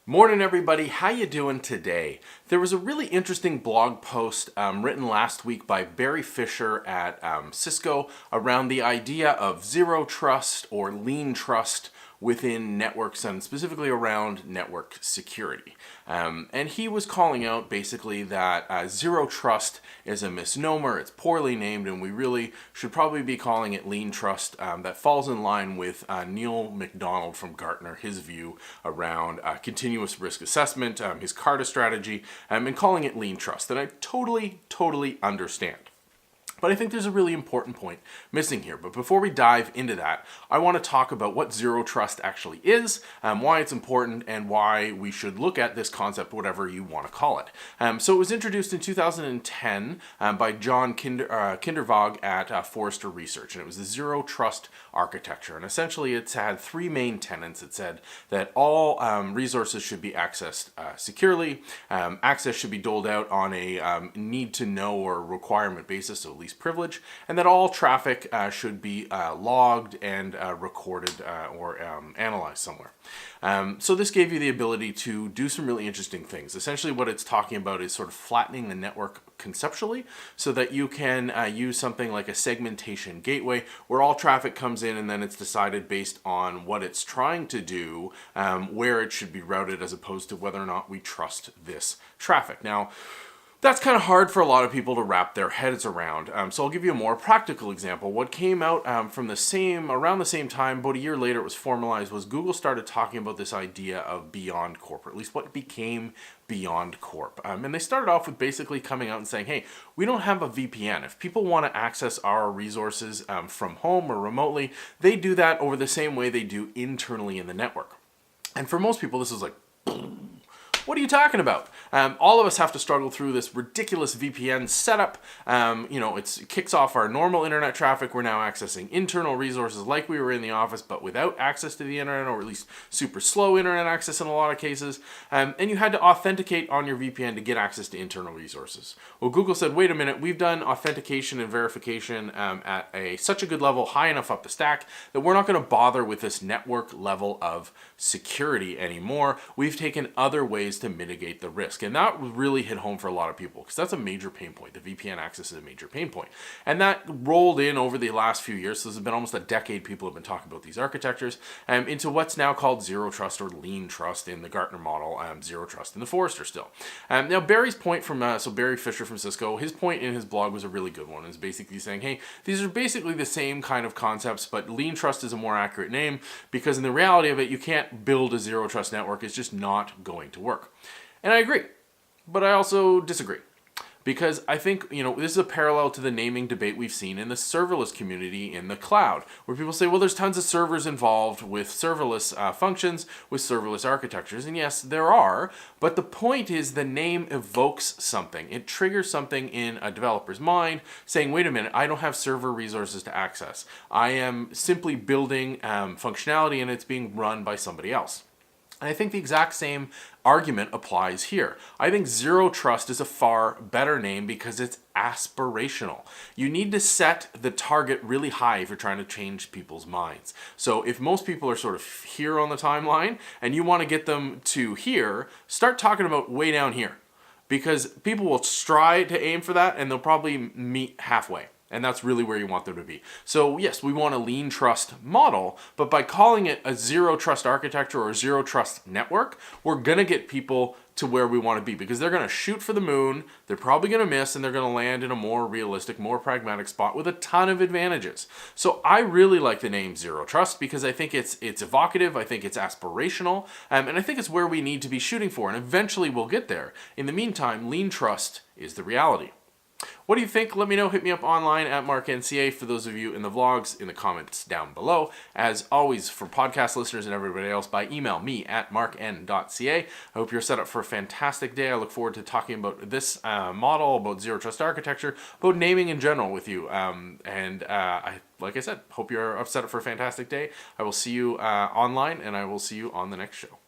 Morning everybody, how you doing today? There was a really interesting blog post written last week by Barry Fisher at Cisco around the idea of zero trust or lean trust within networks and specifically around network security. And he was calling out basically that zero trust is a misnomer, it's poorly named, and we really should probably be calling it lean trust. That falls in line with Neil McDonald from Gartner, his view around continuous risk assessment, his CARTA strategy, and calling it lean trust. And I totally understand. But I think there's a really important point missing here. But before we dive into that, I want to talk about what zero trust actually is, why it's important, and why we should look at this concept, whatever you want to call it. So it was introduced in 2010 by John Kindervag at Forrester Research, and it was the zero trust architecture. And essentially it's had three main tenets. It said that all resources should be accessed securely, access should be doled out on a need to know or requirement basis, so at least privilege, and that all traffic should be logged and recorded or analyzed somewhere. So this gave you the ability to do some really interesting things. Essentially what it's talking about is sort of flattening the network conceptually so that you can use something like a segmentation gateway where all traffic comes in and then it's decided based on what it's trying to do, where it should be routed as opposed to whether or not we trust this traffic. Now, that's kind of hard for a lot of people to wrap their heads around. So I'll give you a more practical example. What came out around the same time, about a year later it was formalized, was Google started talking about this idea of Beyond Corp, or at least what became Beyond Corp. And they started off with basically coming out and saying, hey, we don't have a VPN. If people want to access our resources from home or remotely, they do that over the same way they do internally in the network. And for most people, this is like, what are you talking about? All of us have to struggle through this ridiculous VPN setup. It kicks off our normal internet traffic. We're now accessing internal resources like we were in the office, but without access to the internet, or at least super slow internet access in a lot of cases. And you had to authenticate on your VPN to get access to internal resources. Well, Google said, wait a minute, we've done authentication and verification at such a good level, high enough up the stack, that we're not going to bother with this network level of security anymore. We've taken other ways to mitigate the risk. And that really hit home for a lot of people because that's a major pain point. The VPN access is a major pain point. And that rolled in over the last few years. So this has been almost a decade people have been talking about these architectures into what's now called zero trust or lean trust in the Gartner model, zero trust in the Forrester still. Now Barry's point from, Barry Fisher from Cisco, his point in his blog was a really good one. It's basically saying, hey, these are basically the same kind of concepts, but lean trust is a more accurate name because in the reality of it, you can't build a zero trust network. It's just not going to work. And I agree, but I also disagree. Because I think, this is a parallel to the naming debate we've seen in the serverless community in the cloud, where people say, well, there's tons of servers involved with serverless functions, with serverless architectures. And yes, there are, but the point is the name evokes something. It triggers something in a developer's mind saying, wait a minute, I don't have server resources to access. I am simply building functionality and it's being run by somebody else. And I think the exact same argument applies here. I think zero trust is a far better name because it's aspirational. You need to set the target really high if you're trying to change people's minds. So if most people are sort of here on the timeline and you want to get them to here, start talking about way down here. Because people will strive to aim for that and they'll probably meet halfway. And that's really where you want them to be. So yes, we want a lean trust model, but by calling it a zero trust architecture or zero trust network, we're gonna get people to where we want to be because they're gonna shoot for the moon, they're probably gonna miss, and they're gonna land in a more realistic, more pragmatic spot with a ton of advantages. So I really like the name zero trust because I think it's evocative, I think it's aspirational, and I think it's where we need to be shooting for, and eventually we'll get there. In the meantime, lean trust is the reality. What do you think? Let me know. Hit me up online at MarkNCA for those of you in the vlogs, in the comments down below. As always, for podcast listeners and everybody else, by email me at markn.ca. I hope you're set up for a fantastic day. I look forward to talking about this model, about zero trust architecture, about naming in general with you. Like I said, hope you're set up for a fantastic day. I will see you online and I will see you on the next show.